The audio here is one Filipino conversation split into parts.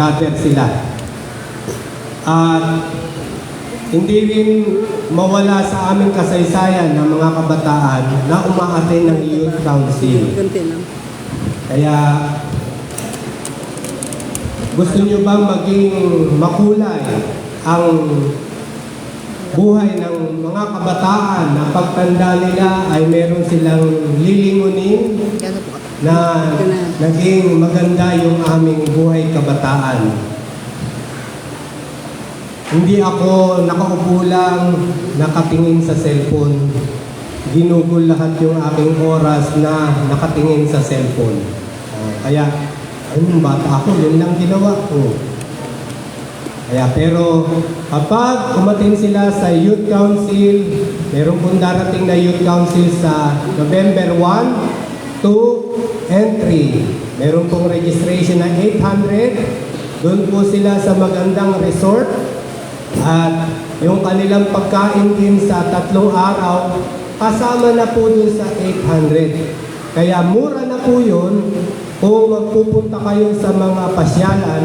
gather sila. At hindi rin mawala sa aming kasaysayan ng mga kabataan na umaattend ng Youth Council. Kaya gusto nyo bang maging makulay ang buhay ng mga kabataan na pagtanda nila ay meron silang lilingunin na naging maganda yung aming buhay kabataan? Hindi ako nakaupo lang nakatingin sa cellphone. Ginugol lahat yung aking oras na nakatingin sa cellphone. Kaya, bata ako, yun lang ginawa ko. Pero kapag umatin sila sa Youth Council, meron pong darating na Youth Council sa November 1, 2, and 3. Meron pong registration na 800. Doon po sila sa magandang resort. At yung kanilang pagkain din sa 3 araw, kasama na po dun sa 800. Kaya mura na po yun. Kung magpupunta kayo sa mga pasyalan,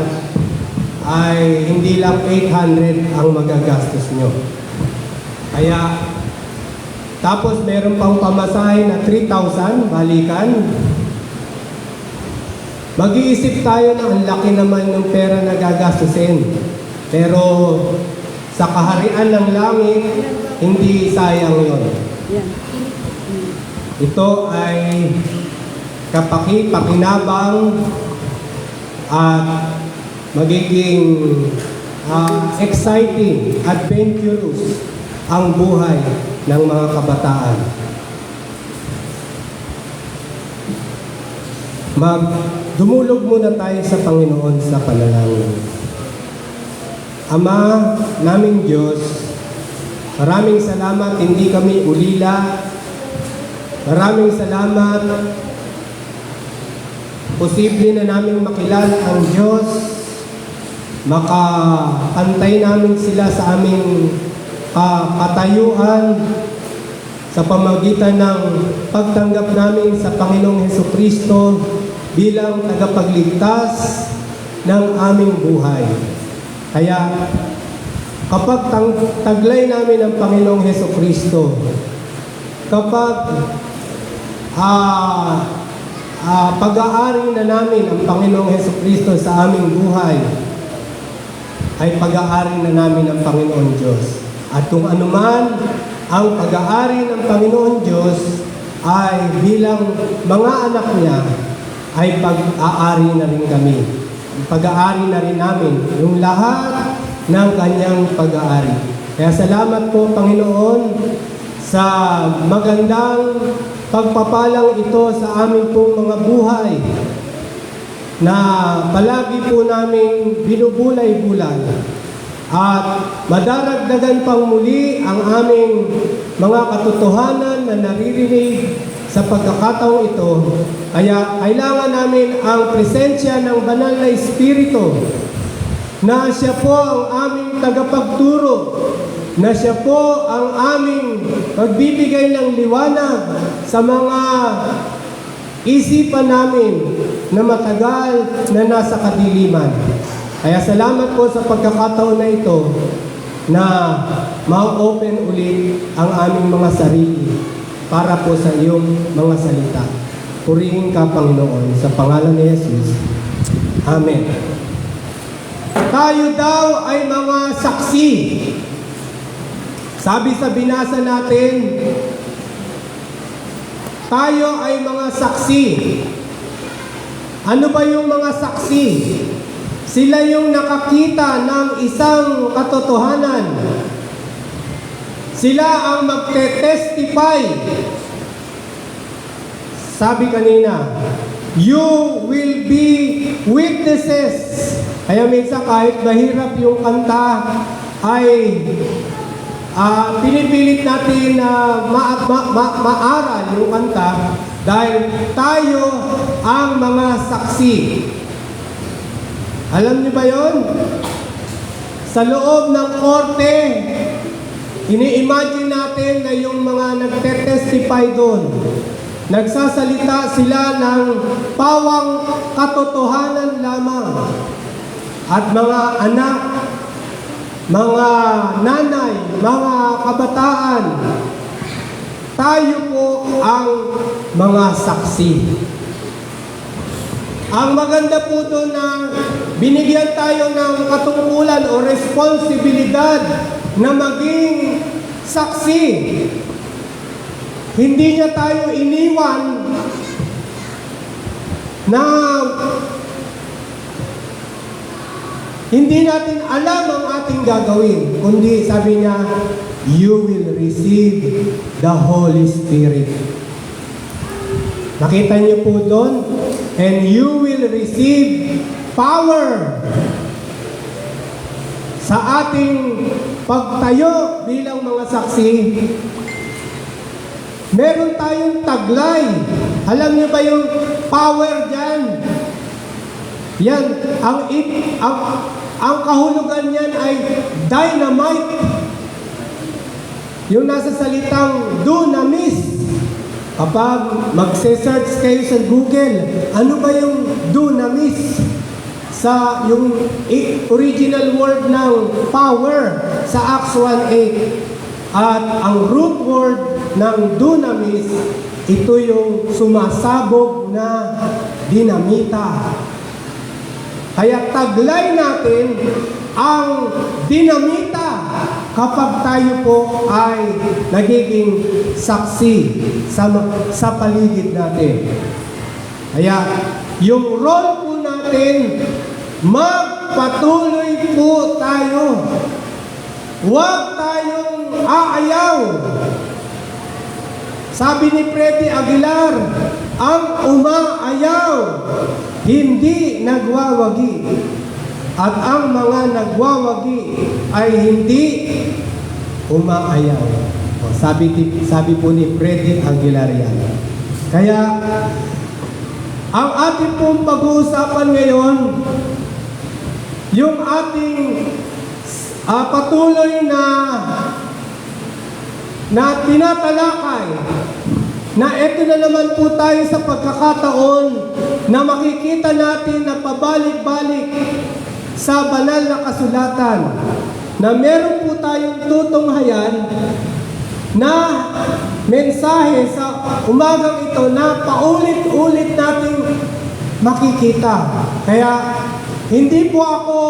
ay hindi lang 800 ang magagastos nyo. Kaya, tapos meron pang pamasahe na 3,000, balikan. Mag-iisip tayo na ang laki naman ng pera na gagastusin. Pero, sa kaharian ng langit, hindi sayang yon. Ito ay pakinabang at magiging exciting, adventurous ang buhay ng mga kabataan. Dumulog muna tayo sa Panginoon sa panalangin. Ama naming Diyos, maraming salamat, hindi kami ulila. Maraming salamat, posible na naming makilala ang Diyos. Makapantay namin sila sa aming katayuan sa pamagitan ng pagtanggap namin sa Panginoong Hesukristo bilang tagapagligtas ng aming buhay. Kaya kapag taglay namin ang Panginoong Hesukristo, kapag pag-aari na namin ang Panginoong Hesukristo sa aming buhay, ay pag-aari na namin ang Panginoon Diyos. At kung anuman ang pag-aari ng Panginoon Diyos ay bilang mga anak niya, ay pag-aari na rin kami. Pag-aari na rin namin yung lahat ng kanyang pag-aari. Kaya salamat po, Panginoon, sa magandang pagpapalang ito sa amin pong mga buhay na palagi po namin binubulay-bulay at madaragdagan pang muli ang aming mga katotohanan na naririnig sa pagkakataong ito. Kaya kailangan namin ang presensya ng banal na Espiritu na siya po ang aming tagapagturo, na siya po ang aming magbibigay ng liwanag sa mga isipan namin na matagal na nasa kadiliman. Kaya salamat po sa pagkakataon na ito na ma-open ulit ang aming mga sarili para po sa iyong mga salita. Purihin ka, Panginoon, sa pangalan ni Jesus. Amen. Tayo daw ay mga saksi. Sabi sa binasa natin, tayo ay mga saksi. Ano ba yung mga saksi? Sila yung nakakita ng isang katotohanan. Sila ang magte-testify. Sabi kanina, you will be witnesses. Kaya minsan kahit mahirap yung kanta, ay pinipilit natin na maaral yung kanta dahil tayo ang mga saksi. Alam niyo ba yon? Sa loob ng korte, ini-imagine natin na yung mga nagte-testify doon, nagsasalita sila ng pawang katotohanan lamang. at mga anak, mga nanay, mga kabataan, tayo po ang mga saksi. Ang maganda po doon na binigyan tayo ng katungkulan o responsibilidad na maging saksi. Hindi niya tayo iniwan na hindi natin alam ang ating gagawin, kundi sabi niya, you will receive the Holy Spirit. Nakita niyo po doon, and you will receive power sa ating pagtayo bilang mga saksi. Meron tayong taglay. Alam niyo ba yung power dyan? Yan, ang kahulugan niyan ay dynamite. Yung nasa salitang dunamis. Kapag magse-search kayo sa Google, ano ba yung dunamis? Sa yung original word ng power sa Acts 1:8. At ang root word ng dunamis, ito yung sumasabog na dinamita. Kaya taglay natin ang dinamita kapag tayo po ay nagiging saksi sa paligid natin. Kaya yung role po natin, magpatuloy po tayo. Huwag tayong aayaw. Sabi ni Freddy Aguilar, ang umaayaw, hindi nagwawagi. At ang mga nagwawagi ay hindi umaayaw. Sabi po ni Freddy Aguilar yan. Kaya, ang ating pong pag-uusapan ngayon, yung ating patuloy na tinatalakay, na ito na naman po tayo sa pagkakataon na makikita natin na pabalik-balik sa banal na kasulatan, na meron po tayong tutunghayan na mensahe sa umagang ito na paulit-ulit nating makikita. Kaya hindi po ako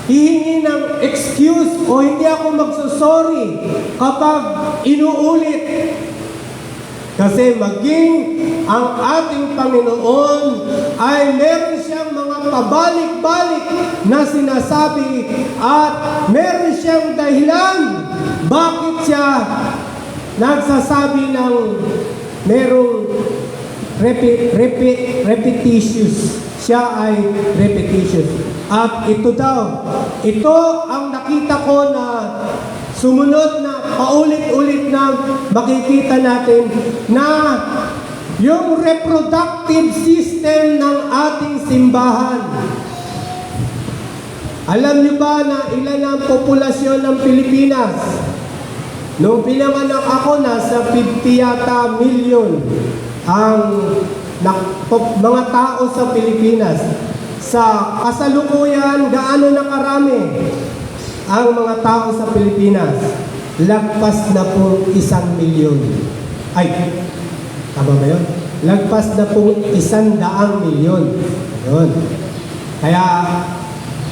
hihingi ng excuse o hindi ako magsusorry kapag inuulit. Kasi maging ang ating Panginoon ay meron siyang mga pabalik-balik na sinasabi at meron siyang dahilan bakit siya nagsasabi ng merong repetitious. Siya ay repetitious. At ito daw, ito ang nakita ko na sumunod na paulit-ulit na makikita natin na yung reproductive system ng ating simbahan. Alam niyo ba na ilan ang populasyon ng Pilipinas? Nung pinanganak ako, nasa 50 yata milyon ang mga tao sa Pilipinas. Sa kasalukuyan, gaano na karami ang mga tao sa Pilipinas? Lagpas na po 1 milyon. Ay, tama ba yun? Lagpas na po 100 milyon. Yun. Kaya,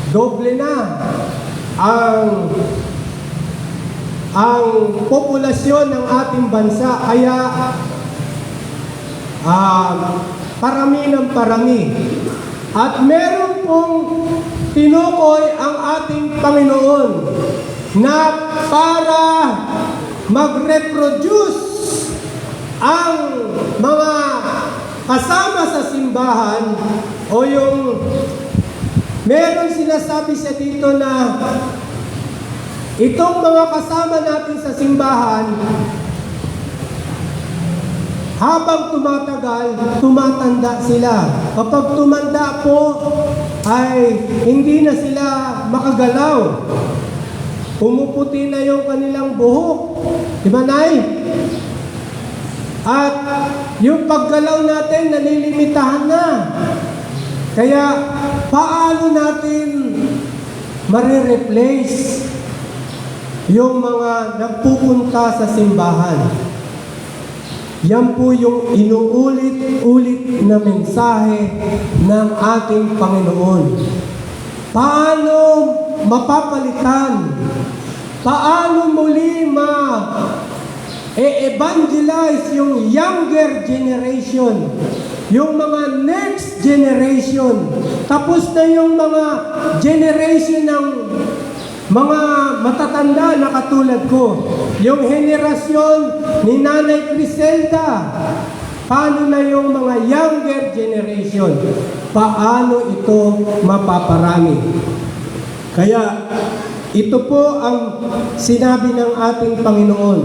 doble na ang populasyon ng ating bansa. Kaya, parami ng parami. At meron pong tinukoy ang ating Panginoon na para mag-reproduce ang mga kasama sa simbahan o yung meron sinasabi siya dito na itong mga kasama natin sa simbahan habang tumatagal, tumatanda sila. Kapag tumanda po, ay hindi na sila makagalaw. Pumuputi na yung kanilang buhok. Diba, Nay? At yung paggalaw natin, nalilimitahan na. Kaya, paano natin marireplace yung mga nagpupunta sa simbahan. Yan po yung inuulit-ulit na mensahe ng ating Panginoon. Paano mapapalitan? Paano muli evangelize yung younger generation, yung mga next generation? Tapos na yung mga generation ng mga matatanda na katulad ko, yung henerasyon ni Nanay Criselda. Paano na yung mga younger generation? Paano ito mapaparami? Kaya ito po ang sinabi ng ating Panginoon.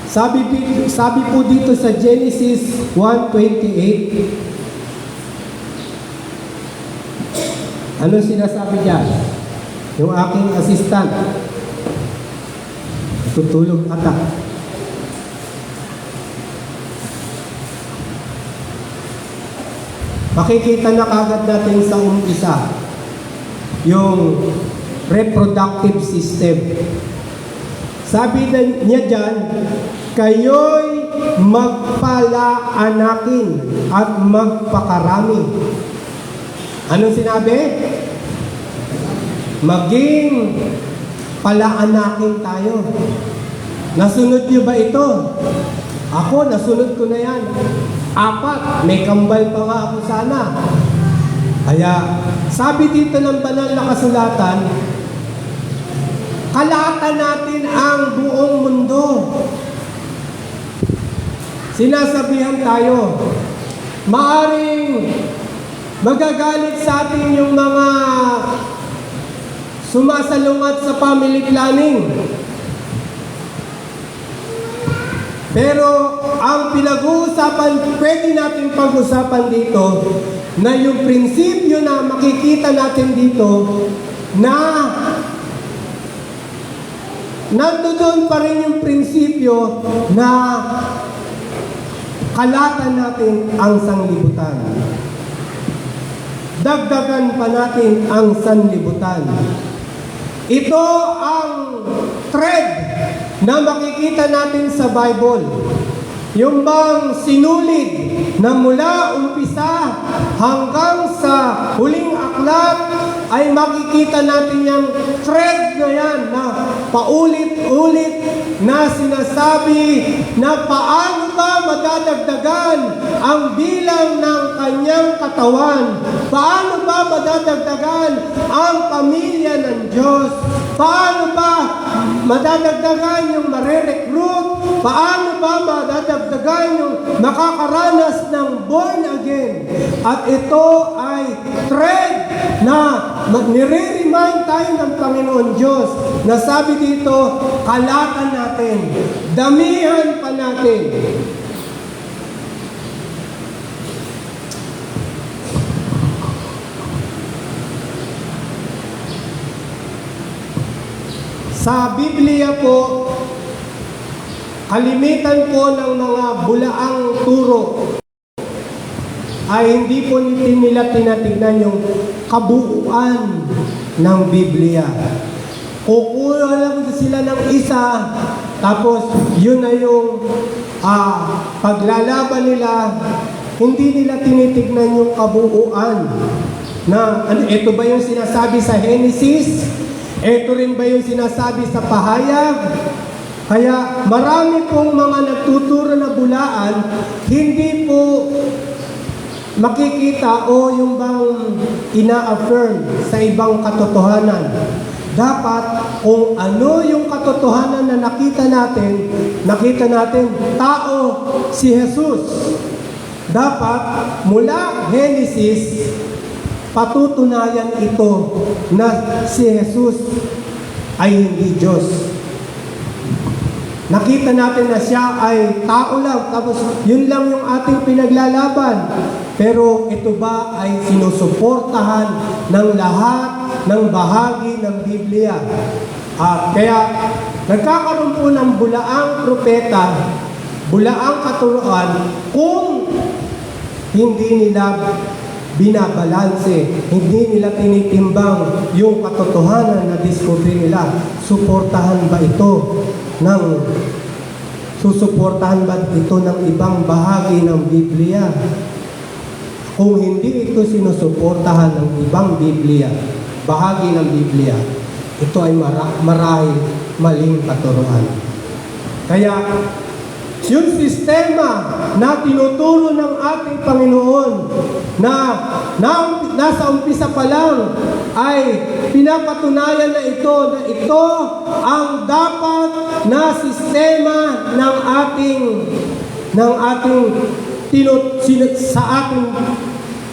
Sabi po dito sa Genesis 1:28. Ano sinasabi diyan? Yung aking assistant, tutulog ata. Makikita na kagad natin sa umpisa yung reproductive system. Sabi niya dyan, kayo'y magpalaanakin at magpakarami. Anong sinabi? Maging palaanakin tayo. Nasunod niyo ba ito? Ako, nasunod ko na yan. 4, may kambal pa nga ako sana. Kaya, sabi dito ng banal na kasulatan, kalahatan natin ang buong mundo. Sinasabihan tayo, maaring magagalit sa atin yung mga sumasalungat sa family planning. Pero ang pinag-uusapan, pwede natin pag-usapan dito, na yung prinsipyo na makikita natin dito, na nandoon pa rin yung prinsipyo na kalatan natin ang sanglibutan. Dagdagan pa natin ang sanlibutan. Ito ang thread na makikita natin sa Bible. Yung bang sinulid na mula umpisa hanggang sa huling aklat ay makikita natin yung thread na yan na paulit-ulit na sinasabi na paano ba madadagdagan ang bilang ng kanyang katawan? Paano ba madadagdagan ang pamilya ng Diyos? Paano ba madadagdagan yung marirecruit? Paano ba madadagdagan yung makakaranas ng born again? At ito ay thread na nire-remind tayo ng Panginoon Diyos na sabi dito, kalatan natin, damihan pa natin. Sa Biblia po, kalimitan po ng mga bulaang turo ay hindi po nila tinatignan yung kabuuan ng Biblia. Kukuha lang sila ng isa, tapos yun na yung paglalaban nila, hindi nila tinitignan yung kabuuan. Na, ito ba yung sinasabi sa Genesis? Ito rin ba yung sinasabi sa Pahayag? Kaya marami pong mga nagtuturo na bulaan, hindi po makikita o yung bang ina-affirm sa ibang katotohanan. Dapat kung ano yung katotohanan na nakita natin, tao si Jesus. Dapat mula Genesis, patutunayan ito na si Jesus ay hindi Diyos. Nakita natin na siya ay tao lang, tapos yun lang yung ating pinaglalaban. Pero ito ba ay sinusuportahan ng lahat ng bahagi ng Biblia? Kaya nagkakaroon po ng bulaang propeta, bulaang katuruan, kung hindi nila binabalanse. Hindi nila tinitimbang yung katotohanan na discover nila. Susuportahan ba ito ng ibang bahagi ng Biblia? Kung hindi ito sinusuportahan ng ibang Biblia, bahagi ng Biblia, ito ay marahil maling katuruan. Kaya, yung sistema na tinuturo ng ating Panginoon na nasa umpisa pa lang ay pinapatunayan na ito ang dapat na sistema ng ating sa ating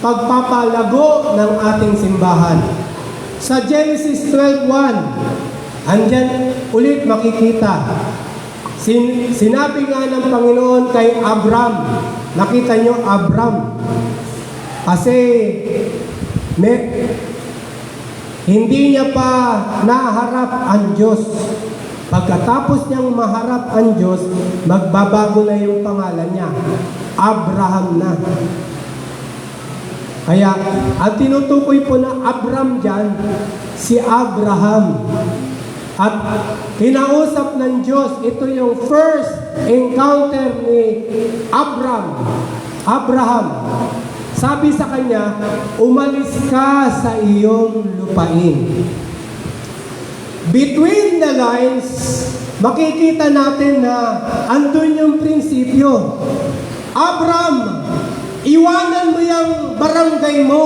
pagpapalago ng ating simbahan. Sa Genesis 12:1, andyan ulit makikita. Sinabi nga ng Panginoon kay Abram, nakita nyo Abram, kasi hindi niya pa naharap ang Diyos. Pagkatapos niyang maharap ang Diyos, magbabago na yung pangalan niya. Abraham na. Kaya, ang tinutukoy po na Abram dyan, si Abraham. At kinausap ng Diyos, ito yung first encounter ni Abraham. Sabi sa kanya, umalis ka sa iyong lupain. Between the lines, makikita natin na andun yung prinsipyo. Abraham, iwanan mo yung barangay mo.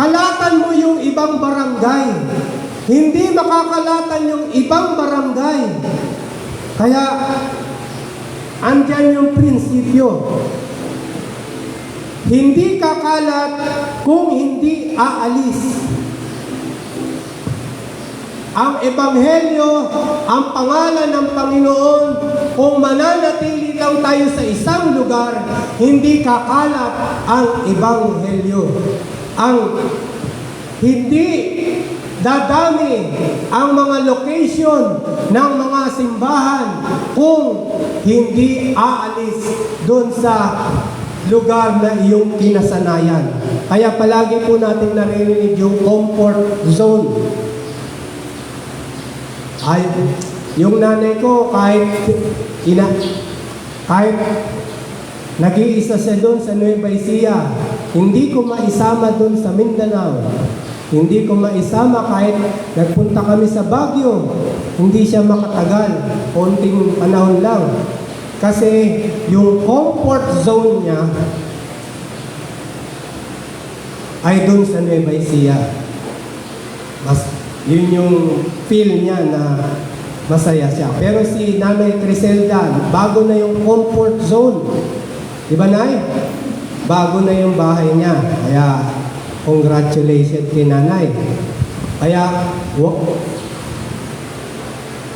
Kalatan mo yung ibang barangay. Hindi makakalatan yung ibang barangay. Kaya, andyan yung prinsipyo. Hindi kakalat kung hindi aalis. Ang Ebanghelyo, ang pangalan ng Panginoon, kung mananatili lang tayo sa isang lugar, hindi kakalat ang Ebanghelyo. Hindi dadami ang mga location ng mga simbahan kung hindi aalis doon sa lugar na iyong kinasanayan. Kaya palagi po natin narinig yung comfort zone. Ay, yung nanay ko kahit nag-iisa siya doon sa Nueva Ecija, hindi ko maisama doon sa Mindanao. Hindi ko maisama kahit nagpunta kami sa Baguio. Hindi siya makatagal. Konting panahon lang. Kasi yung comfort zone niya ay doon sa Nueva Ecija. Yun yung feel niya na masaya siya. Pero si Nanay Criselda, bago na yung comfort zone. Diba, Nay? Bago na yung bahay niya. Kaya, congratulations kay Nanay. Kaya,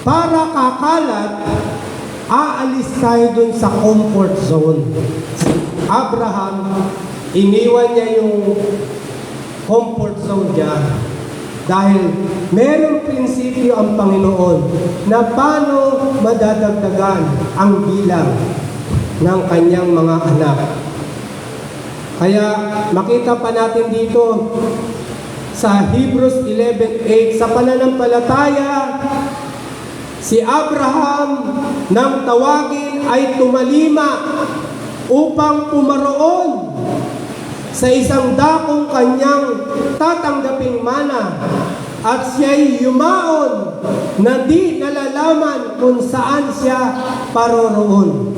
para kakalat, aalis tayo dun sa comfort zone. Abraham, iniwan niya yung comfort zone niya dahil merong prinsipyo ang Panginoon na paano madadagdagan ang bilang ng kanyang mga anak. Kaya makita pa natin dito sa Hebrews 11:8, sa pananampalataya, si Abraham nang tawagin ay tumalima upang pumaroon sa isang dakong kanyang tatanggaping mana, at siya'y yumaon na di nalalaman kung saan siya paroroon.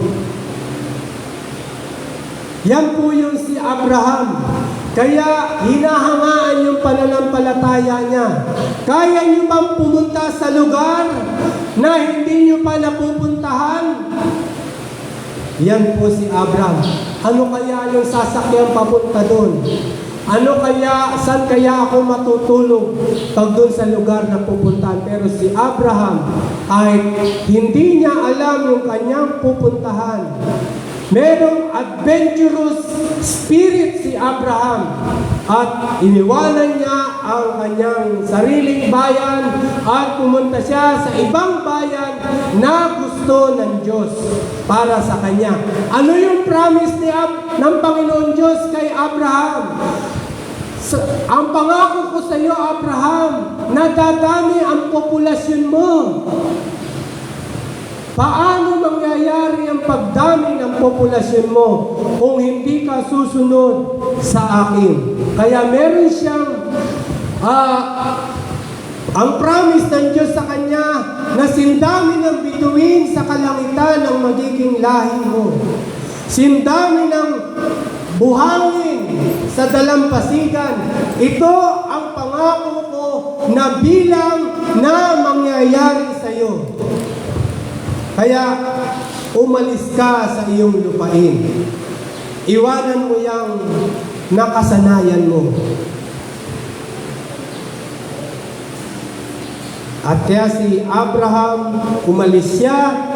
Yan po yung si Abraham. Kaya hinahangaan yung pananampalataya niya. Kaya niyo bang pumunta sa lugar na hindi niyo pa napupuntahan? Yan po si Abraham. Ano kaya yung sasakyan papunta doon? Ano kaya, saan kaya ako matutulog pag doon sa lugar na pupuntahan? Pero si Abraham, ay hindi niya alam yung kanyang pupuntahan, Merong adventurous spirit si Abraham at iniwanan niya ang kanyang sariling bayan at pumunta siya sa ibang bayan na gusto ng Diyos para sa kanya. Ano yung promise ng Panginoon Diyos kay Abraham? Ang pangako ko sa iyo, Abraham, na dadami ang populasyon mo. Paano mangyayari ang pagdami ng populasyon mo kung hindi ka susunod sa akin? Kaya meron siyang ang promise ng Diyos sa kanya na sindami ng bituin sa kalangitan ang magiging lahi mo. Sindami ng buhangin sa dalampasigan. Ito ang pangako ko na bilang na mangyayari sa iyo. Kaya, umalis ka sa iyong lupain. Iwanan mo yung nakasanayan mo. At kaya si Abraham, umalis siya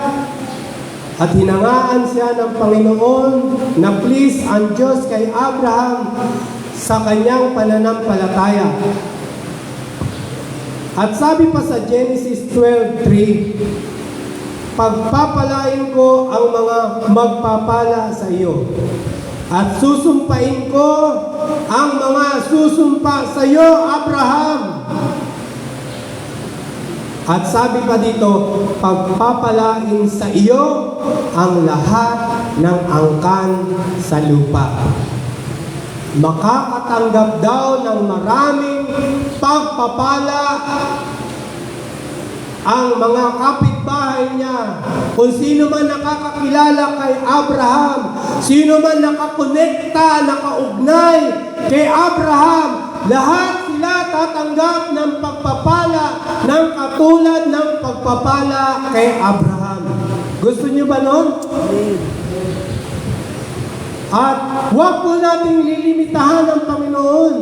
at hinangaan siya ng Panginoon na please ang Diyos kay Abraham sa kanyang pananampalataya. At sabi pa sa Genesis 12:3, pagpapalain ko ang mga magpapala sa iyo at susumpain ko ang mga susumpa sa iyo, Abraham. At sabi pa dito, pagpapalain sa iyo ang lahat ng angkan sa lupa. Makakatanggap daw ng maraming pagpapala ang mga kapitbahay niya. Kung sino man nakakakilala kay Abraham, sino man nakakonekta, nakaugnay kay Abraham, lahat sila tatanggap ng pagpapala ng katulad ng pagpapala kay Abraham. Gusto niyo ba nun? At huwag po nating lilimitahan ang Panginoon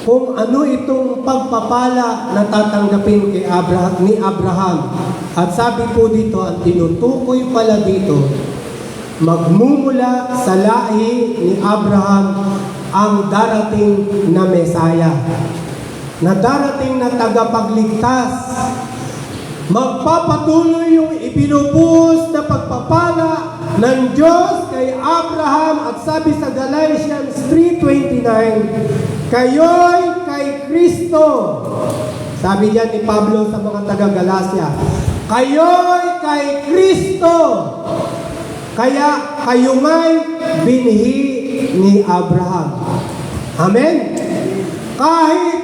kung ano itong pagpapala na tatanggapin kay ni Abraham. At sabi po dito, ang tinutukoy pala dito, magmumula sa lahi ni Abraham ang darating na Mesaya, na darating na tagapagligtas. Magpapatuloy yung ibinubuhos na pagpapala ng Diyos kay Abraham. At sabi sa Galatians 3:29, kayo'y kay Kristo. Sabi diyan ni Pablo sa mga taga-Galacia, kayo'y kay Kristo. Kaya kayo may binhi ni Abraham. Amen? Kahit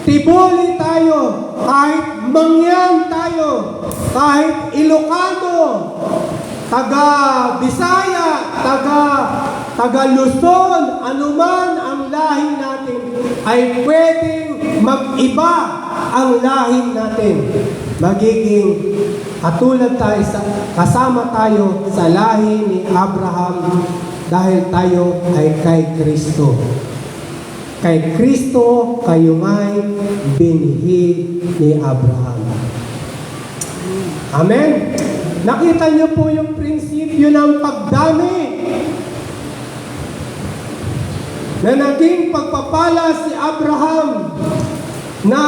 Tiboli tayo, kahit Mangyan tayo, kahit Ilocano, taga Bisaya, taga Luzon, anuman ang lahi natin, ay pwedeng mag-iba ang lahi natin. Magiging katulad tayo, kasama tayo sa lahi ni Abraham dahil tayo ay kay Kristo. Kay Kristo kayo may binhi ni Abraham. Amen? Nakita niyo po yung prinsipyo ng pagdami na naging pagpapala si Abraham na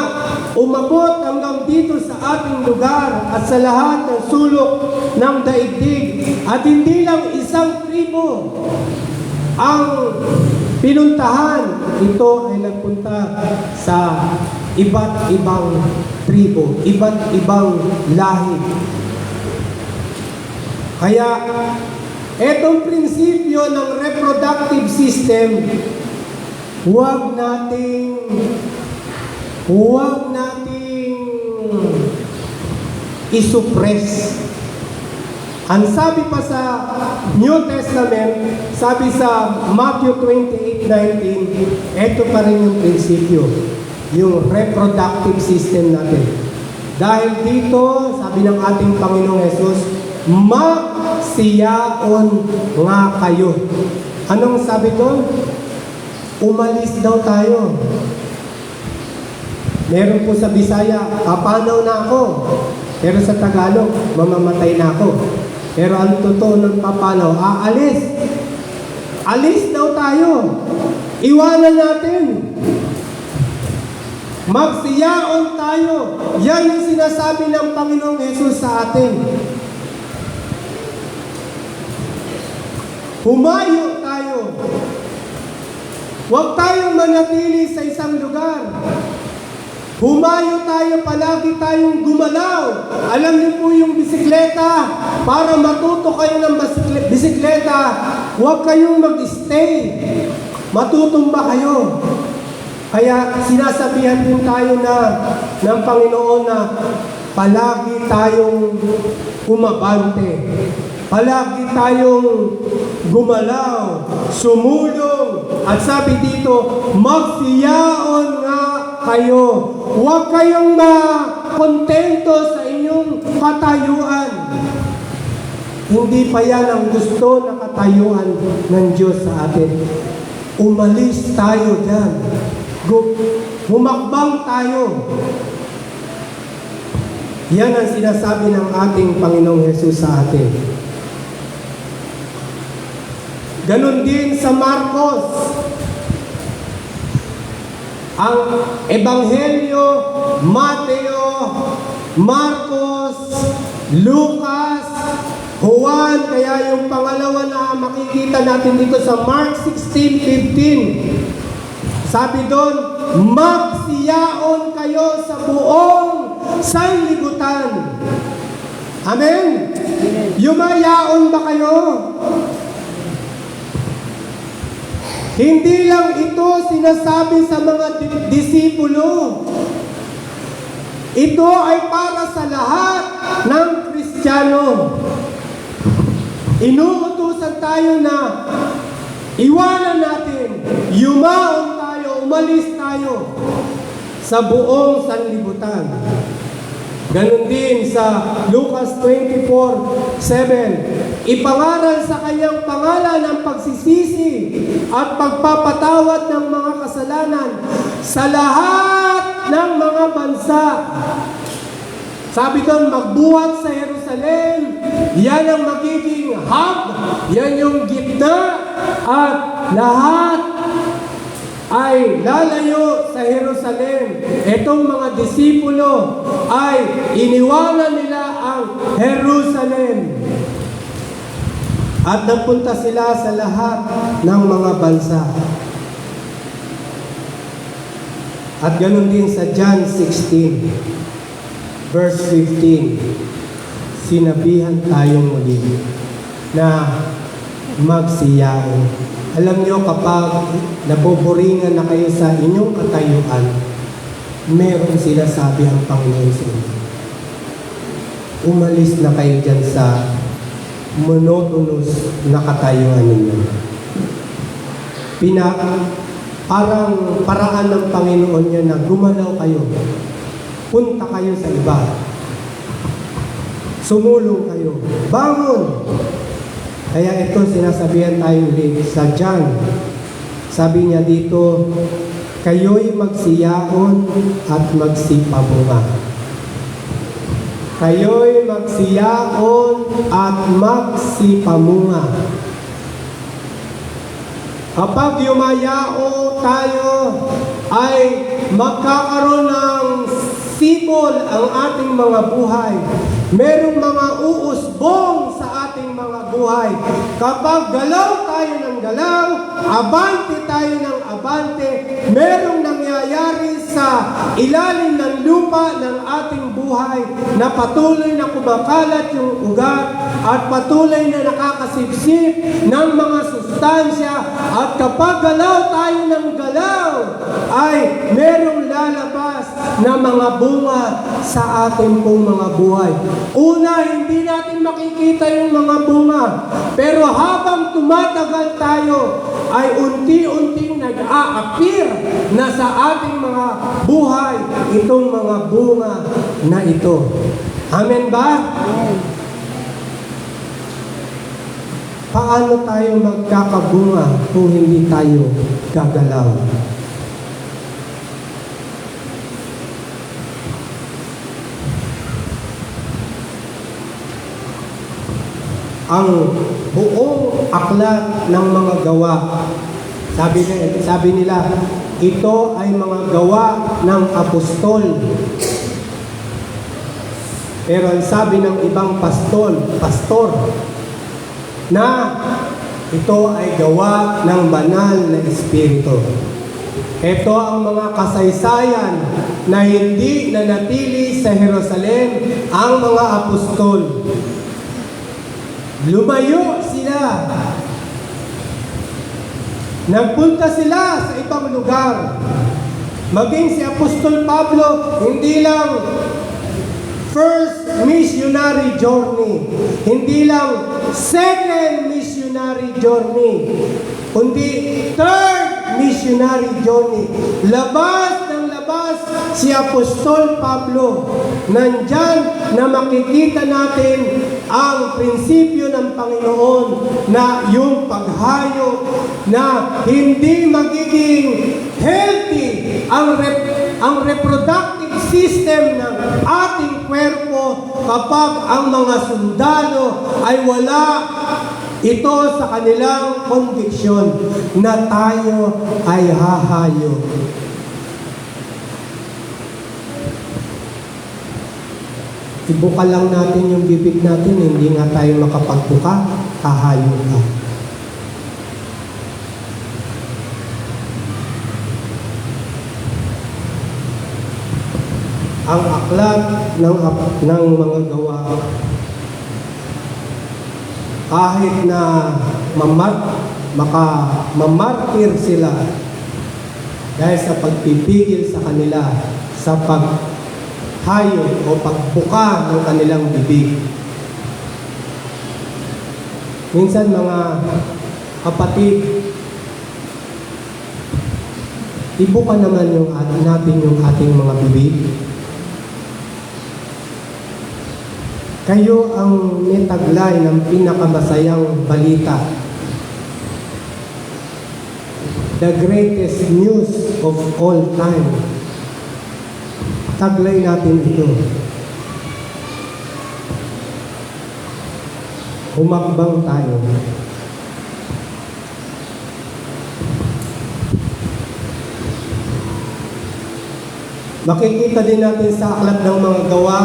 umabot hanggang dito sa ating lugar at sa lahat ng sulok ng daigdig. At hindi lang isang tribo ang pinuntahan, ito ay nagpunta sa iba't ibang tribo, iba't ibang lahi. Kaya, etong prinsipyo ng reproductive system, huwag nating isuppress. Ang sabi pa sa New Testament, sabi sa Matthew 28:19, ito pa rin yung prinsipyo, yung reproductive system natin. Dahil dito, sabi ng ating Panginoong Jesus, magsiyaon nga kayo. Anong sabi doon? Umalis daw tayo. Meron po sa Bisaya, papanaw na ako. Pero sa Tagalog, mamamatay na ako. Pero ang totoo ng papanaw, aalis. Alis daw tayo. Iwanan natin. Magsiyaon tayo. Yan yung sinasabi ng Panginoong Hesus sa atin. Humayo tayo. Huwag tayong manatili sa isang lugar. Humayo tayo, palagi tayong gumalaw. Alam niyo po yung bisikleta, para matuto kayo ng bisikleta, huwag kayong mag-stay. Matutumba kayo. Kaya sinasabihan din tayo ng Panginoon na palagi tayong umabante. Palagi tayong gumalaw, sumulong, at sabi dito, magsiyaon nga kayo. Huwag kayong makontento sa inyong katayuan. Hindi pa yan ang gusto na katayuan ng Diyos sa atin. Umalis tayo dyan. Humakbang tayo. Yan ang sinasabi ng ating Panginoong Hesus sa atin. Ganon din sa Marcos. Ang Ebanghelyo, Mateo, Marcos, Lucas, Juan, kaya yung pangalawa na makikita natin dito sa Mark 16:15. Sabi doon, magsiyaon kayo sa buong sanlibutan. Amen? Yumayaon ba kayo? Hindi lang ito sinasabi sa mga disipulo. Ito ay para sa lahat ng Kristiyano. Inuutusan tayo na iwanan natin, yumaon tayo, umalis tayo sa buong sanlibutan. Ganon din sa Lucas 24:7. Ipangaral sa kanyang pangalan ang pagsisisi at pagpapatawad ng mga kasalanan sa lahat ng mga bansa. Sabi doon, magbuhat sa Jerusalem. Yan ang magiging hub. Yan yung gitna. At lahat ay lalayo sa Jerusalem. Itong mga disipulo ay iniwanan nila ang Jerusalem. At nagpunta sila sa lahat ng mga bansa. At ganun din sa John 16, verse 15. Sinabihan tayong muli na magsiyaon. Alam nyo, kapag naboboringan na kayo sa inyong katayuan, meron sinasabi ang Panginoon sa inyo. Umalis na kayo dyan sa monotonous na katayuan ninyo. Parang paraan ng Panginoon niya na gumalaw kayo. Punta kayo sa iba. Sumulong kayo. Bangon! Kaya ito sinasabihan tayo ulit sa John. Sabi niya dito, kayo'y magsiyaon at magsipabunga. Kayo'y magsiyaon at magsipamunga. Kapag yumayao tayo, ay magkakaroon ng sipol ang ating mga buhay. Merong mga uusbong sa ating mga buhay. Kapag galaw tayo ng galaw, abante tayo ng abante, merong nangyayari sa ilalim ng lupa ng ating buhay na patuloy na kumakalat yung ugat at patuloy na nakakasipsip ng mga sustansya. At kapag galaw tayo ng galaw, ay merong lalabas na mga bunga sa ating pong mga buhay. Una, hindi natin makikita yung mga bunga. Pero habang tumatagal tayo, ay unti-unting nag-a-appear na sa ating mga buhay itong mga bunga na ito. Amen ba? Paano tayo magkakabunga kung hindi tayo gagalaw? ang buong aklat ng mga gawa. Sabi nila, ito ay mga gawa ng apostol. Pero ang sabi ng ibang pastor, na ito ay gawa ng banal na Espiritu. Ito ang mga kasaysayan na hindi nanatili sa Jerusalem ang mga apostol. Lumayo sila. Nagpunta sila sa ibang lugar. Maging si Apostol Pablo, hindi lang first missionary journey, hindi lang second missionary journey, kundi third missionary journey. Labas ng labas si Apostol Pablo. Nandyan na makikita natin ang prinsipyo ng Panginoon na yung paghayo na hindi magiging healthy ang reproductive system ng ating kwerpo kapag ang mga sundalo ay wala ito sa kanilang conviction na tayo ay hahayo. Ibuka lang natin yung bibig natin, hindi nga tayo makapagbuka, hahayo ka. Ang aklat ng mga gawa, kahit na mamartir sila dahil sa pagpipigil sa kanila sa paghayo o pagbuka ng kanilang bibig. Minsan mga kapatid, ibuka naman natin yung ating mga bibig. Kayo ang nitaglay ng pinakamasayang balita. The greatest news of all time. Taglay natin ito. Humakbang tayo. Makikita din natin sa aklat ng mga gawa,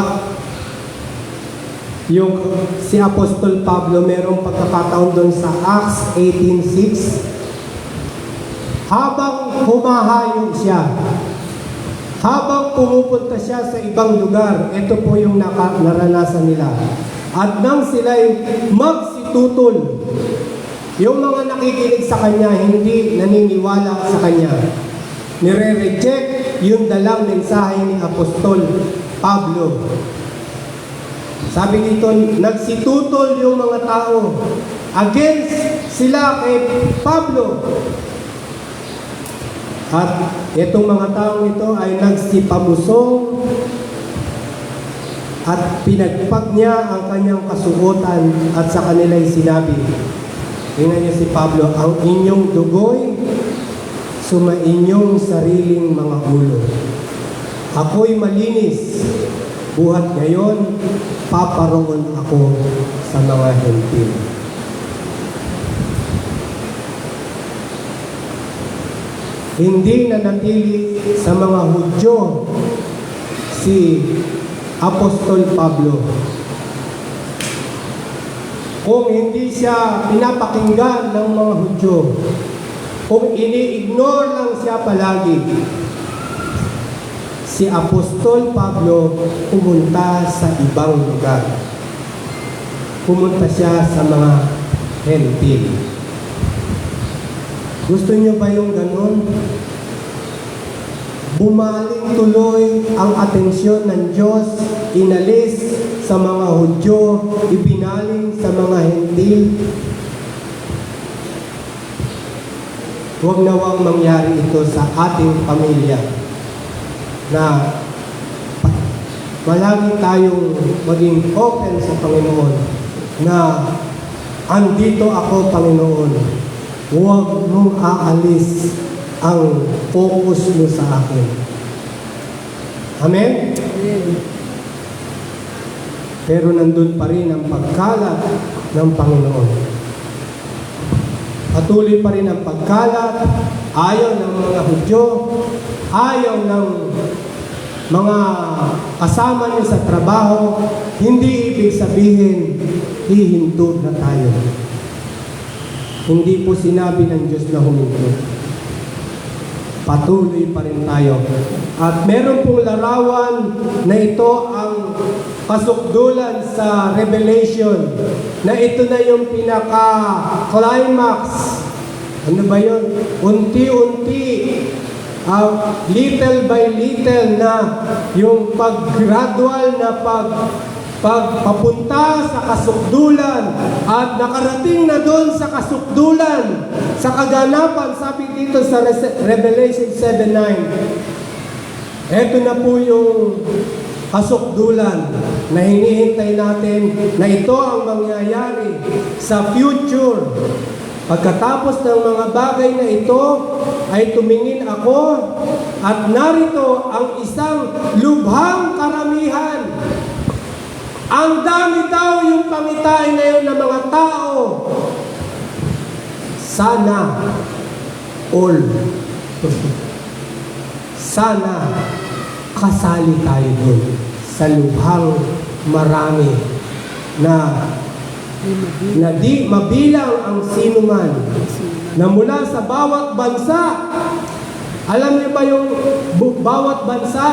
yung si Apostol Pablo, merong pagkakataon doon sa Acts 18:6. Habang humahayong siya, habang pumupunta siya sa ibang lugar, ito po yung naranasan nila. At nang sila'y magsitutol, yung mga nakikinig sa kanya, hindi naniniwala sa kanya. Nire-reject yung dalang mensahe ni Apostol Pablo. Sabi dito, nagsitutol yung mga tao against sila kay Pablo. At itong mga taong ito ay nagsipabusong at pinagpag niya ang kanyang kasuotan at sa kanila'y sinabi, tingnan niyo si Pablo, ang inyong dugoy sumainyong sariling mga ulo. Ako'y malinis, buhat ngayon, paparoon ako sa mga hentil. Hindi nanatili sa mga Hudyo si Apostol Pablo. Kung hindi siya pinapakinggan ng mga Hudyo, kung ini-ignore lang siya palagi, si Apostol Pablo pumunta sa ibang lugar. Pumunta siya sa mga hentil. Gusto niyo ba yung ganun? Bumaling tuloy ang atensyon ng Diyos, inalis sa mga Hudyo, ibinaling sa mga hentil. Huwag nawang mangyari ito sa ating pamilya, na malagi tayong maging open sa Panginoon, na andito ako, Panginoon. Huwag mong aalis ang focus mo sa akin. Amen? Pero nandun pa rin ang pagkalat ng Panginoon. Patuloy pa rin ang pagkalat, ayaw ng mga Hudyo, ayaw ng mga kasama niyo sa trabaho, hindi ibig sabihin, hihinto na tayo. Hindi po sinabi ng Diyos na huminto. Patuloy pa rin tayo. At meron pong larawan na ito ang kasukdulan sa Revelation, na ito na yung pinaka-climax. Ano ba yun? Unti-unti, little by little na yung pag-gradual na pagpapunta sa kasukdulan at nakarating na doon sa kasukdulan, sa kaganapan, sabi dito sa Revelation 7:9. Ito na po yung kasukdulan na hinihintay natin, na ito ang mangyayari sa future. Pagkatapos ng mga bagay na ito, ay tumingin ako at narito ang isang lubhang karamihan. Ang dami daw yung pangitain na yun ng mga tao. Sana all. Sana kasali tayo dun sa lubhang marami na di mabilang ang sino man na mula sa bawat bansa. Alam niyo ba yung bawat bansa?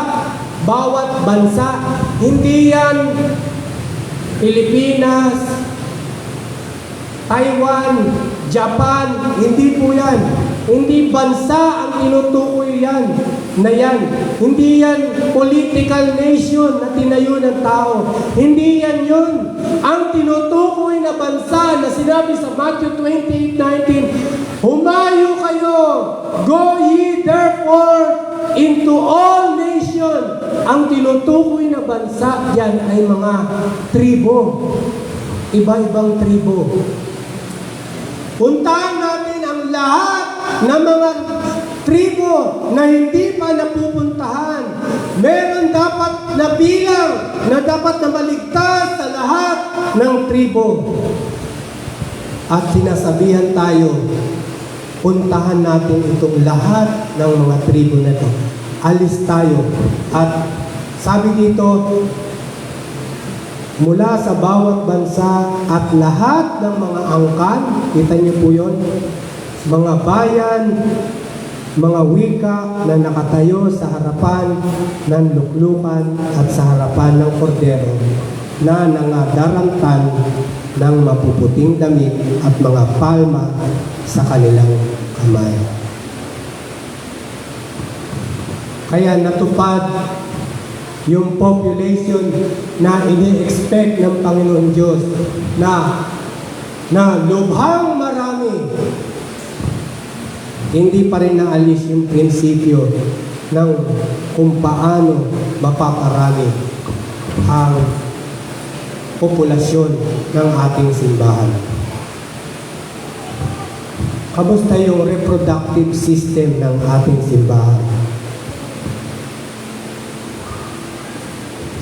Bawat bansa, hindi yan Pilipinas, Taiwan, Japan, hindi po yan. Hindi bansa ang tinutukoy yan. Hindi yan political nation na tinayo ng tao. Hindi yan yun. Ang tinutukoy na bansa na sinabi sa Matthew 28:19, humayo kayo, go ye therefore into all nations. Ang tinutukoy na bansa yan ay mga tribo. Iba-ibang tribo. Puntahan natin ang lahat ng mga tribo na hindi pa napupuntahan. Meron dapat na bilang na dapat na maligtas sa lahat ng tribo. At sinasabihan tayo, puntahan natin itong lahat ng mga tribo na ito. Alis tayo. At sabi dito, mula sa bawat bansa at lahat ng mga angkan, kita niyo po yun, mga bayan, mga wika na nakatayo sa harapan ng luklukan at sa harapan ng kordero na nangadaramtan ng mapuputing damit at mga palma sa kanilang kamay. Kaya natupad yung population na ini-expect ng Panginoon Diyos na lubhang marami. Hindi pa rin naalis yung prinsipyo ng kung paano mapaparami ang populasyon ng ating simbahan. Kamusta yung reproductive system ng ating simbahan?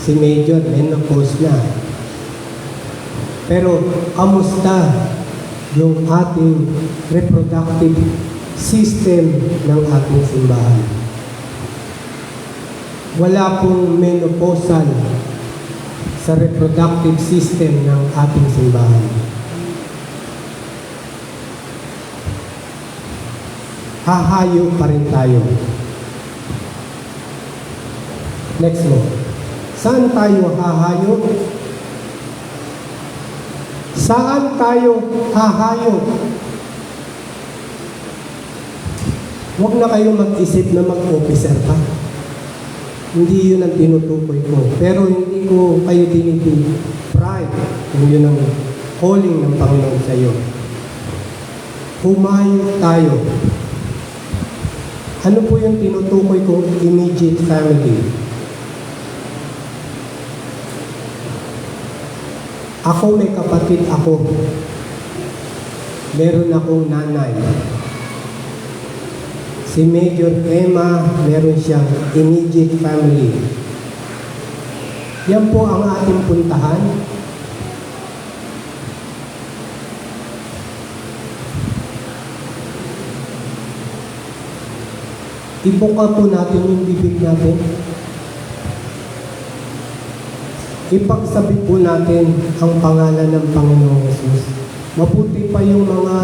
Si Major, menopause na. Pero, kamusta yung ating reproductive system ng ating simbahan? Wala pong menopausal sa reproductive system ng ating simbahan. Hahayo pa rin tayo. Next mo. Saan tayo hahayo? Saan tayo hahayo? Huwag na kayo mag-isip na mag-officer pa. Hindi yun ang tinutukoy ko. Pero hindi ko kayo pride. Kung yun ang calling ng Panginoon sa iyo. Humayo tayo. Ano po yung tinutukoy ko? Immediate family. Ako may kapatid ako. Meron akong nanay. Si Major Emma, meron siyang immediate family. Yan po ang ating puntahan. Ibuka po natin yung bibig natin. Ipagsabi po natin ang pangalan ng Panginoong Hesus. Mabuti pa yung mga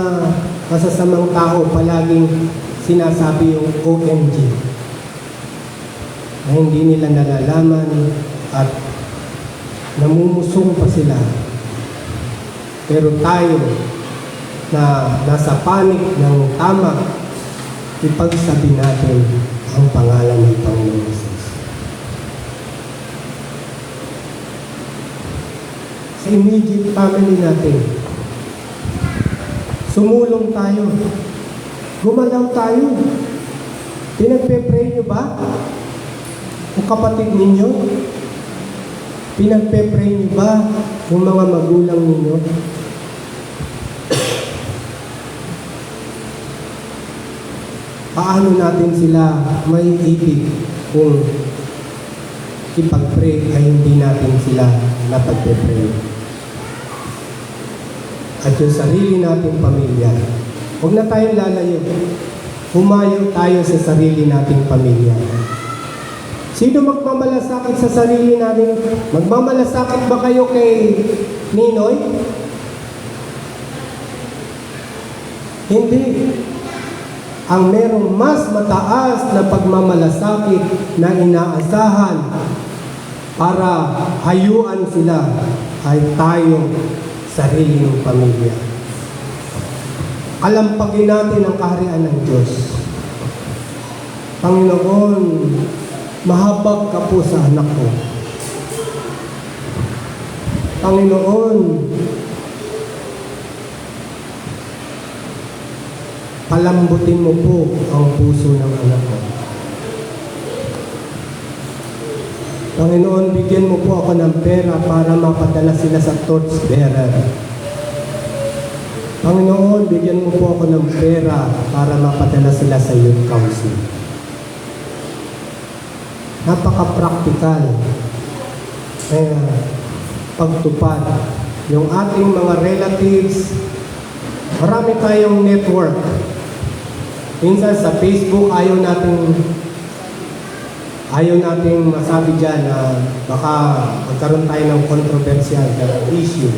masasamang tao palaging sinasabi yung OMG na hindi nila nalalaman at namumusong pa sila. Pero tayo na nasa panig ng tama, ipagsabi natin ang pangalan ng Panginoong Hesus. Sa immediate family natin, sumulong tayo. Gumalaw tayo. Pinagpe-pray nyo ba? O kapatid ninyo? Pinagpe-pray nyo ba yung mga magulang ninyo? Paano natin sila may ibig kung ipag-pray ay hindi natin sila napagpe-pray? At yung sarili nating pamilya, huwag na tayong lalayo. Humayo tayo sa sarili nating pamilya. Sino magmamalasakit sa sarili natin? Magmamalasakit ba kayo kay Ninoy? Hindi. Ang merong mas mataas na pagmamalasakit na inaasahan para hayuan sila ay tayong sariling pamilya. Kalampagin natin ang kaharian ng Diyos. Panginoon, mahabag ka po sa anak ko. Panginoon, palambutin mo po ang puso ng anak ko. Panginoon, bigyan mo po ako ng pera para mapadala sila sa torch bearer. Panginoon, bigyan mo po ako ng pera para mapadala sila sa youth council. Napaka-practical pagtupad. Yung ating mga relatives, marami tayong network. Minsan sa Facebook, ayaw nating masabi dyan na baka magkaroon tayo ng controversial na issue.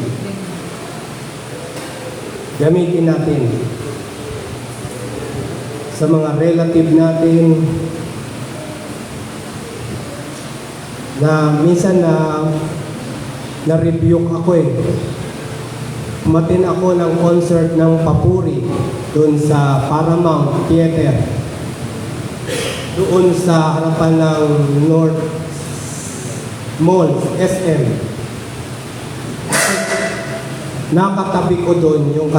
Gamitin natin sa mga relative natin na minsan na-rebuke ako Umatin ako ng concert ng Papuri doon sa Paramount Theater. Doon sa harapan ng North Mall, SM. Nakatabi ko doon yung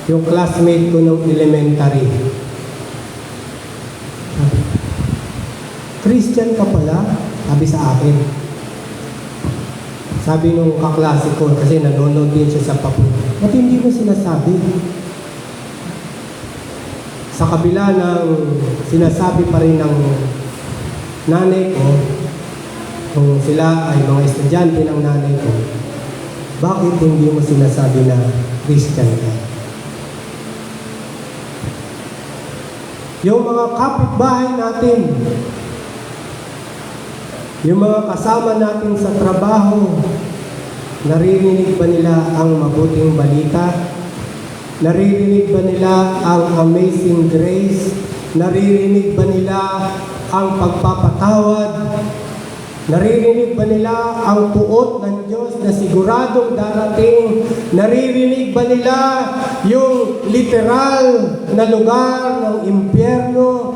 yung classmate ko ng elementary. Christian ka pala? Sabi sa akin. Sabi nung kaklase ko, kasi nanonood din siya sa Papuri. Ba't hindi mo sinasabi? Sa kabila ng sinasabi pa rin ng nanay ko, kung sila ay mga estudyante ng nanay ko, bakit hindi mo sinasabi na Christian ka? Yung mga kapitbahay natin, yung mga kasama natin sa trabaho, naririnig ba nila ang mabuting balita? Naririnig ba nila ang amazing grace? Naririnig ba nila ang pagpapatawad? Naririnig ba nila ang puot ng Diyos na siguradong darating? Naririnig ba nila yung literal na lugar ng impyerno?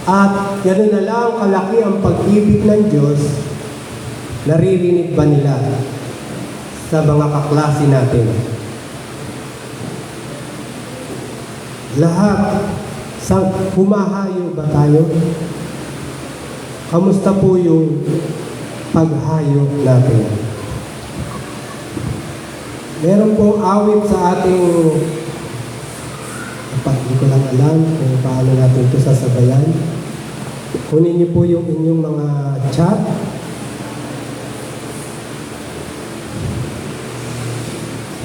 At gano'n na lang kalaki ang pag-ibig ng Diyos, naririnig ba nila sa mga kaklase natin? Lahat, humahayo ba tayo? Kamusta po yung paghayo natin? Meron pong awit sa ating, hindi ko lang alam kung paano natin ito sasabayan. Kunin niyo po yung inyong mga chat.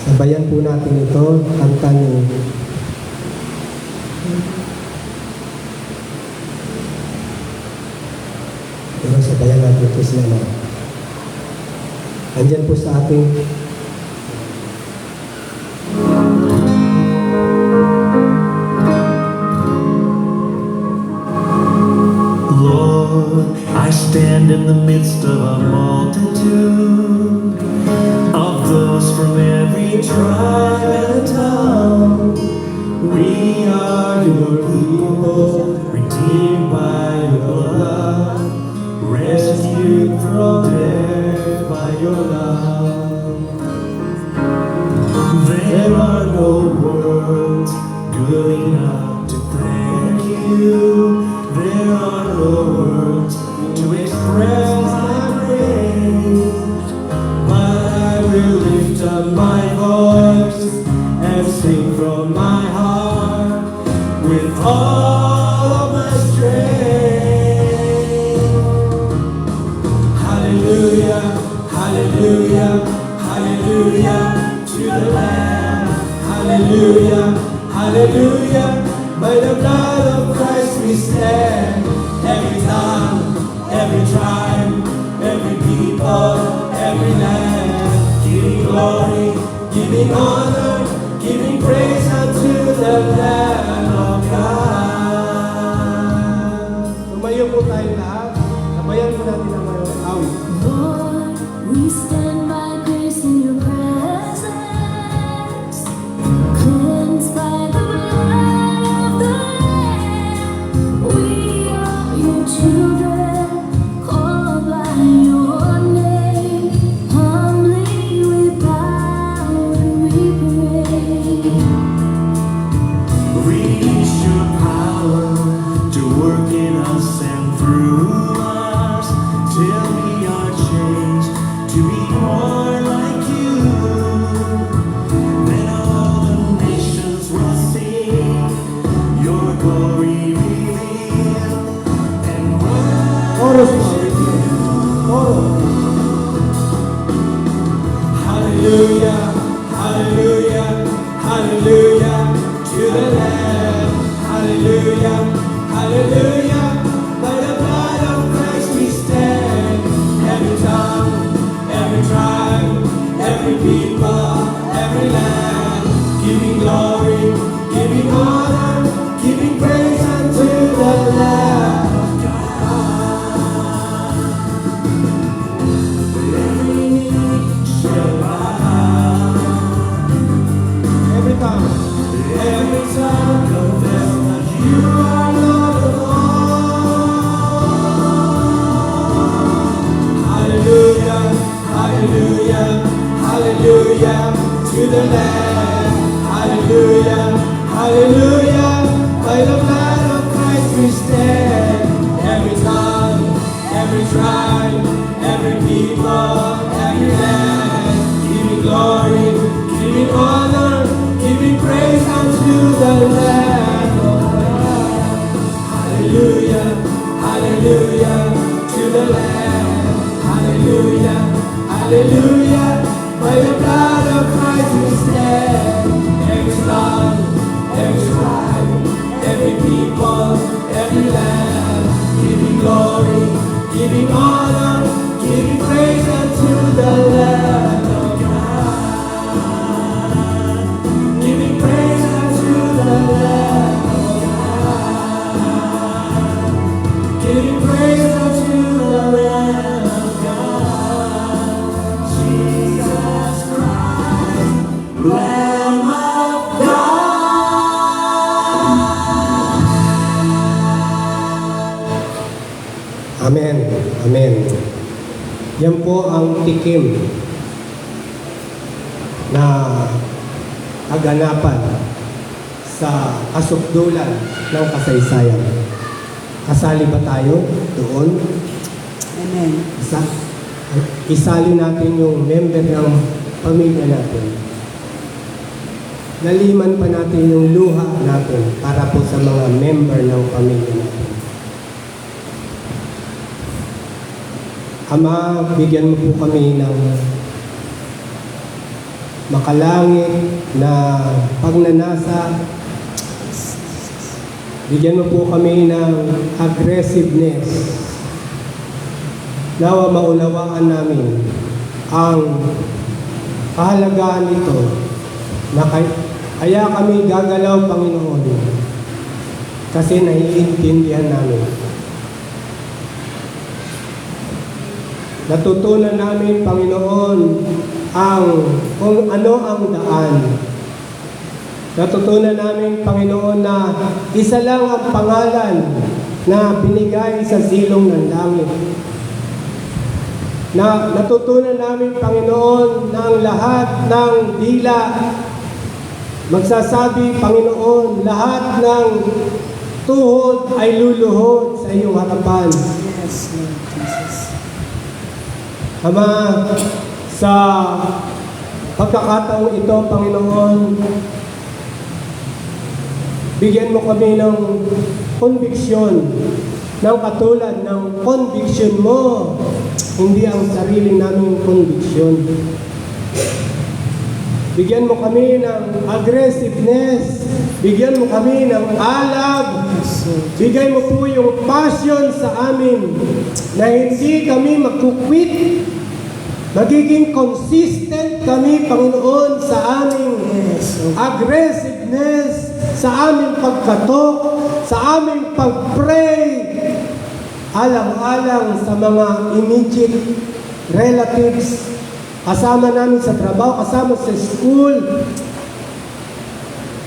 Sabayan po natin ito. Kanta niyo. Pero sabayan natin ito sila na. Andyan po sa ating Lord, I stand in the midst of a multitude of those from every tribe and tongue. We are your people, redeemed by your blood, rescued from death by your love. There are no words good enough to thank you. There are no words to express my praise, but I will lift up my voice and sing from my heart with all of my strength. Hallelujah, hallelujah, hallelujah to the Lamb. Hallelujah, hallelujah, by the blood of Christ we stand. Every tongue, every tribe, every people, every land, giving glory, giving honor, giving praise unto the Lamb of God. tumayo po tayong lahat. Sabayan po natin ang mayroong awit. Lord, we stand by grace in your presence, cleansed by the blood of the Lamb. We are your children, called by your name. Humbly we bow and we pray. Release your power to work in us and through us, till we are changed to be more like you. Then all the nations will see your glory revealed and Chorus po. worship you. Chorus. Hallelujah, hallelujah, hallelujah to the Lamb. Hallelujah, hallelujah, by the blood of Christ we stand. Every tongue, every tribe, every people, every land, giving glory, giving honor, giving praise unto the Lamb of God. Every knee shall bow. Every time. Every tongue confess that you are Lord of all. Hallelujah, hallelujah, hallelujah to the Lamb. Hallelujah, hallelujah, by the blood of Christ we stand. Every tongue, every tribe, every people, every land, giving glory, giving honor, giving praise unto the Lamb of God. Hallelujah, hallelujah to the Lamb. Hallelujah, hallelujah, by the blood of Christ we stand. Every tongue, every tribe, every people, every land, giving glory, giving honor, giving praise unto the Lamb of God. Giving praise unto the Lamb of God. Giving praise unto the Lamb of God. Jesus Christ, Lamb of God. Amen. Amen. Yan po ang tikim na kaganapan sa kasukdulan ng kasaysayan. Kasali ba tayo doon? Amen. Isali natin yung member ng pamilya natin. Naliman pa natin yung luha natin para po sa mga member ng pamilya natin. Ama, bigyan mo po kami ng makalangit na pagnanasa Bigyan mo po kami ng aggressiveness. Nawa maunawaan namin ang kahalagahan nito na kaya kami gagalaw, Panginoon, kasi naiintindihan namin. Natutunan namin, Panginoon, kung ano ang daan. Natutunan namin, Panginoon, na isa lang ang pangalan na binigay sa silong ng langit. Natutunan namin, Panginoon, na ang lahat ng dila magsasabi, Panginoon, lahat ng tuhod ay luluhod sa iyong harapan. Yes, Lord Jesus. Ama, sa pagkakataong ito, Panginoon, bigyan mo kami ng conviction, ng katulad ng conviction mo, hindi ang sarili naming conviction. Bigyan mo kami ng aggressiveness, bigyan mo kami ng alab, bigay mo po yung passion sa amin na hindi kami magkukwit. Magiging consistent kami, Panginoon, sa aming aggressiveness, sa aming pagkatok, sa aming pag-pray, alang-alang sa mga immediate relatives, kasama namin sa trabaho, kasama sa school,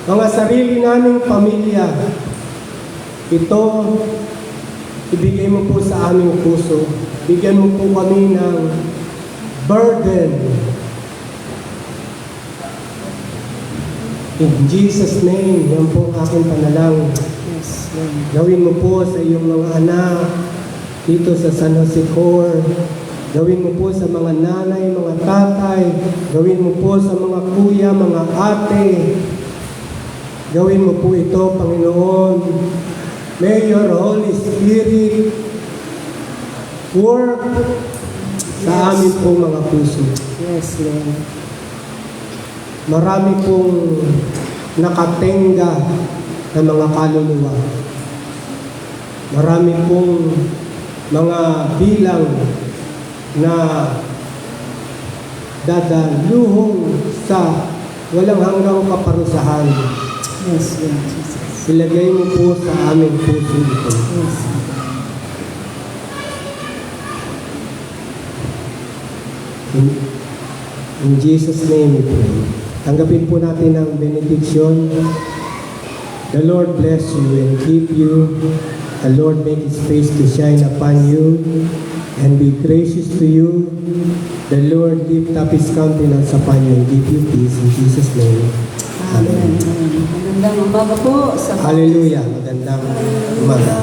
mga sarili naming pamilya. Ito, ibigay mo po sa aming puso. Bigyan mo po kami ng burden. In Jesus' name, yan po ang aking panalangin. Yes, Lord. Gawin mo po sa iyong mga anak dito sa San Jose Core. Gawin mo po sa mga nanay, mga tatay. Gawin mo po sa mga kuya, mga ate. Gawin mo po ito, Panginoon. May your Holy Spirit work sa amin po mga puso. Yes, Lord. Marami pong nakatenga na mga kaluluwa. Marami pong mga bilang na dadaluhong sa walang hanggang kaparusahan. Yes, Lord Jesus. Ilagay mo po sa aming puso ito. Yes. In Jesus' name we pray. Tanggapin po natin ang benediction. The Lord bless you and keep you. The Lord make His face to shine upon you and be gracious to you. The Lord lift up His countenance upon you and give you peace. In Jesus' name. Amen. Amen. Magandang umaga po sa Hallelujah. Magandang umaga.